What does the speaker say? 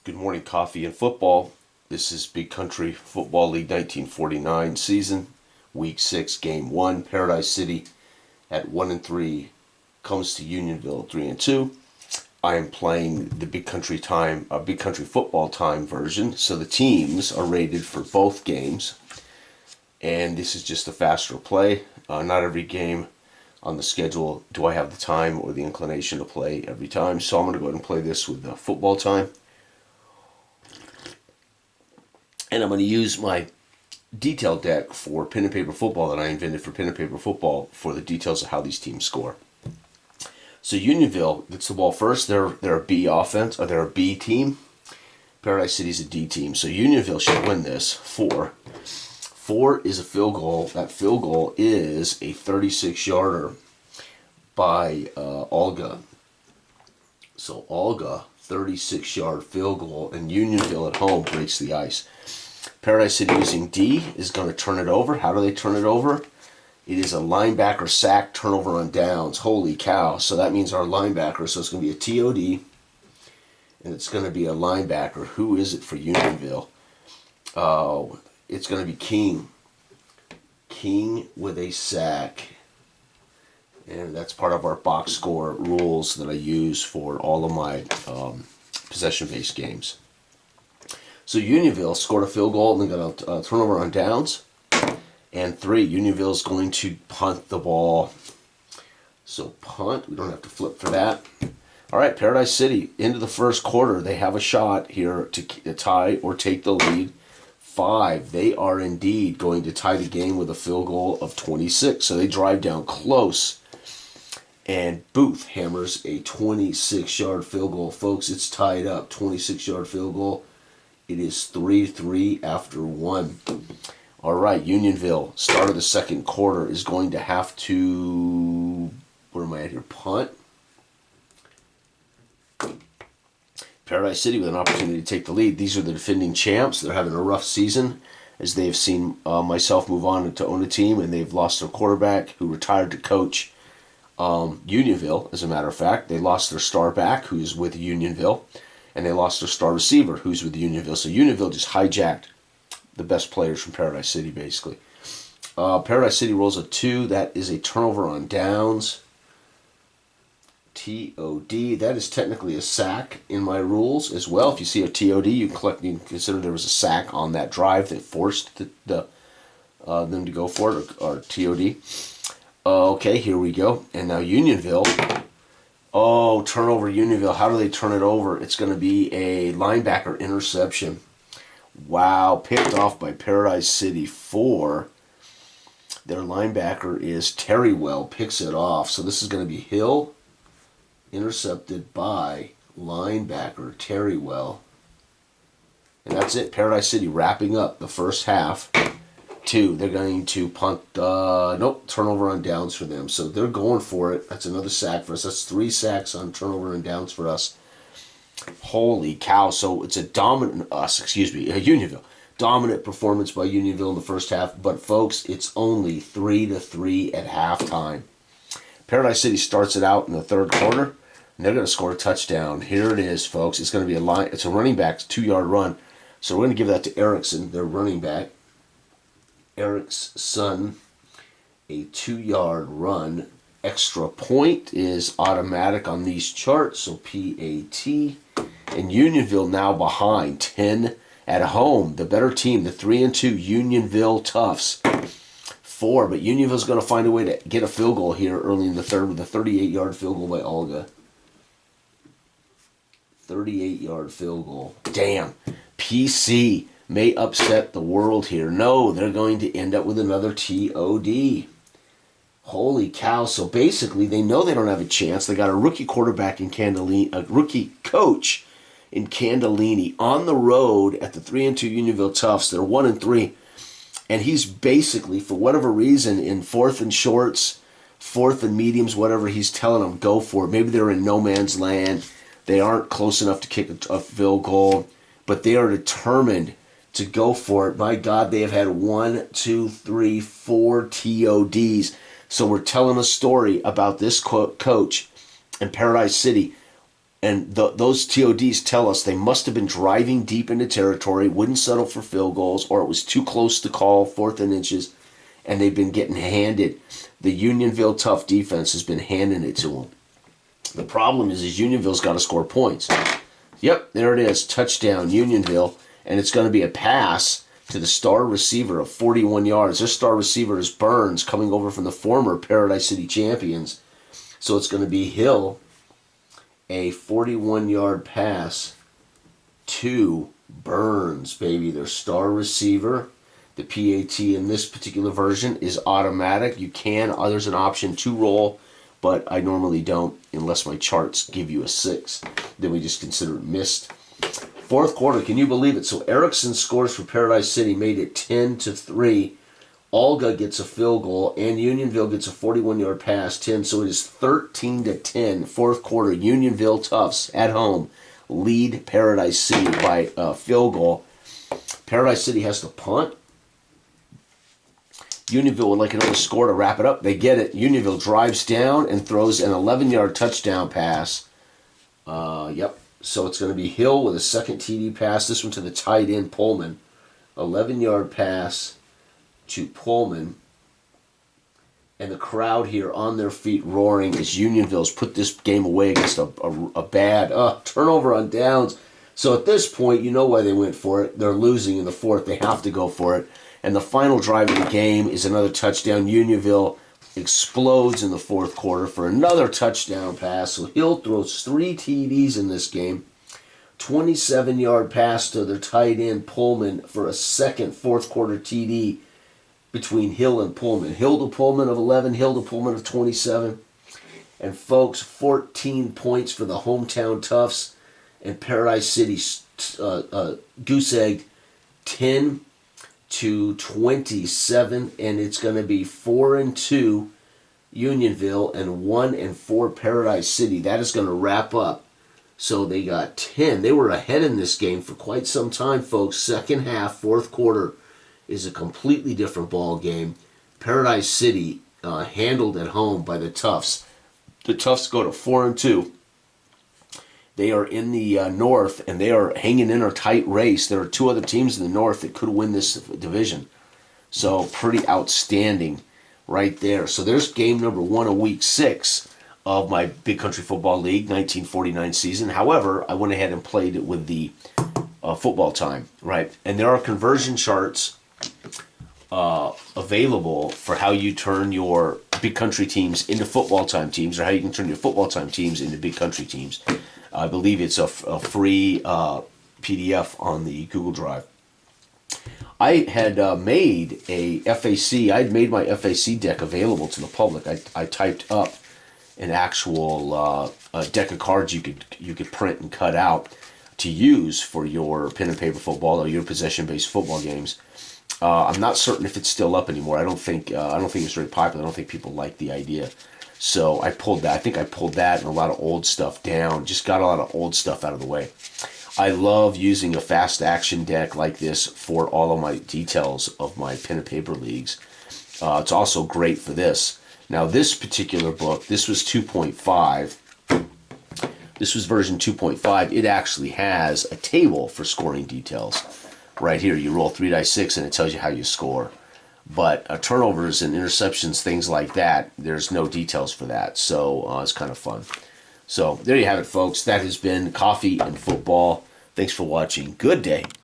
Good morning, coffee and football. This is Big Country Football League 1949 season, week 6, game 1. Paradise City at 1-3 comes to Unionville 3-2. I am playing the Big Country Big Country Football Time version, so the teams are rated for both games, and this is just a faster play. Not every game on the schedule do I have the time or the inclination to play every time, so I'm going to go ahead and play this with football time. And I'm going to use my detail deck for pen and paper football that I invented for pen and paper football for the details of how these teams score. So Unionville gets the ball first. They're a B offense, or they're a B team. Paradise City's a D team. So Unionville should win this 4. 4 is a field goal. That field goal is a 36-yarder by Olga. So Olga, 36-yard field goal, and Unionville at home breaks the ice. Paradise City using D is going to turn it over. How do they turn it over? It is a linebacker sack turnover on downs. Holy cow. So that means our linebacker, so it's going to be a TOD, and it's going to be a linebacker. Who is it for Unionville? Oh, it's going to be King. King with a sack. And that's part of our box score rules that I use for all of my possession-based games. So Unionville scored a field goal and then got a turnover on downs. And 3, Unionville is going to punt the ball. So punt, we don't have to flip for that. All right, Paradise City, into the first quarter. They have a shot here to tie or take the lead. 5, they are indeed going to tie the game with a field goal of 26. So they drive down close. And Booth hammers a 26-yard field goal. Folks, it's tied up. 26-yard field goal. It is 3-3 after 1. All right, Unionville, start of the second quarter, is going to have to, where am I at here, punt. Paradise City with an opportunity to take the lead. These are the defending champs. They're having a rough season as they've seen myself move on to own a team, and they've lost their quarterback who retired to coach Unionville, as a matter of fact. They lost their star back, who's with Unionville, and they lost their star receiver, who's with Unionville. So Unionville just hijacked the best players from Paradise City, basically. Paradise City rolls a 2. That is a turnover on downs. TOD. That is technically a sack in my rules as well. If you see a TOD, you can consider there was a sack on that drive that forced them to go for it, or TOD. Okay, here we go. And now Unionville. Oh, turnover Unionville. How do they turn it over? It's going to be a linebacker interception. Wow, picked off by Paradise City 4. Their linebacker is Terrywell, picks it off. So this is going to be Hill, intercepted by linebacker Terrywell. And that's it. Paradise City wrapping up the first half. 2, they're going to punt, turnover on downs for them. So they're going for it. That's another sack for us. That's 3 sacks on turnover and downs for us. Holy cow. So it's a Unionville. Dominant performance by Unionville in the first half. But folks, it's only 3-3 at halftime. Paradise City starts it out in the third quarter, and they're going to score a touchdown. Here it is, folks. It's going to be it's a running back, 2-yard run. So we're going to give that to Erickson, their running back. Eric's son, a 2-yard run. Extra point is automatic on these charts, so PAT. And Unionville now behind 10 at home. The better team, the 3-2 Unionville Toughs. 4, but Unionville's going to find a way to get a field goal here early in the third with a 38-yard field goal by Olga. 38-yard field goal. Damn. PC may upset the world here. No, they're going to end up with another TOD. Holy cow. So basically, they know they don't have a chance. They got a rookie quarterback in Candolini, a rookie coach in Candolini on the road at the 3-2 Unionville Toughs. They're 1-3. And he's basically, for whatever reason, in 4th and shorts, 4th and mediums, whatever, he's telling them, go for it. Maybe they're in no man's land. They aren't close enough to kick a field goal. But they are determined to go for it. My God, they have had 1, 2, 3, 4 TODs. So we're telling a story about this coach in Paradise City And those TODs tell us they must have been driving deep into territory, wouldn't settle for field goals, or it was too close to call, 4th and inches, and they've been getting handed. The Unionville tough defense has been handing it to them. The problem is Unionville's got to score points. Yep, there it is, touchdown, Unionville, and it's going to be a pass to the star receiver of 41 yards. Their star receiver is Burns, coming over from the former Paradise City champions. So it's going to be Hill, a 41-yard pass to Burns, baby, their star receiver. The PAT in this particular version is automatic. You can, there's an option to roll, but I normally don't unless my charts give you a 6. Then we just consider it missed. 4th quarter, can you believe it? So Erickson scores for Paradise City, made it 10-3. Olga gets a field goal, and Unionville gets a 41-yard pass, 10. So it is 13-10. 4th quarter, Unionville Toughs at home lead Paradise City by a field goal. Paradise City has to punt. Unionville would like another score to wrap it up. They get it. Unionville drives down and throws an 11-yard touchdown pass. Yep. So it's going to be Hill with a second TD pass. This one to the tight end, Pullman. 11-yard pass to Pullman. And the crowd here on their feet roaring as Unionville's put this game away against a bad turnover on downs. So at this point, you know why they went for it. They're losing in the 4th. They have to go for it. And the final drive of the game is another touchdown. Unionville explodes in the 4th quarter for another touchdown pass. So Hill throws 3 TDs in this game. 27-yard pass to their tight end, Pullman, for a second 4th quarter TD between Hill and Pullman. Hill to Pullman of 11, Hill to Pullman of 27. And folks, 14 points for the hometown Toughs. And Paradise City goose egg 10-27, and it's going to be 4-2 Unionville and 1-4 Paradise City. That is going to wrap up. So they got 10. They were ahead in this game for quite some time, folks. Second half, 4th quarter is a completely different ball game. Paradise City handled at home by the Toughs. The Toughs go to 4-2. They are in the north, and they are hanging in a tight race. There are 2 other teams in the north that could win this division. So pretty outstanding right there. So there's game number 1 of week 6 of my Big Country Football League 1949 season. However, I went ahead and played it with the football time, right? And there are conversion charts available for how you turn your Big Country teams into football time teams, or how you can turn your football time teams into Big Country teams. I believe it's a free PDF on the Google Drive. I had made a FAC. I'd made my FAC deck available to the public. I typed up an actual deck of cards you could print and cut out to use for your pen and paper football or your possession-based football games. I'm not certain if it's still up anymore. I don't think it's very popular. I don't think people like the idea. So I pulled that. I think I pulled that and a lot of old stuff down. Just got a lot of old stuff out of the way. I love using a fast action deck like this for all of my details of my pen and paper leagues. It's also great for this. Now this particular book, this was 2.5. This was version 2.5. It actually has a table for scoring details. Right here, you roll 3 dice 6 and it tells you how you score. But turnovers and interceptions, things like that, there's no details for that. So it's kind of fun. So there you have it, folks. That has been Coffee and Football. Thanks for watching. Good day.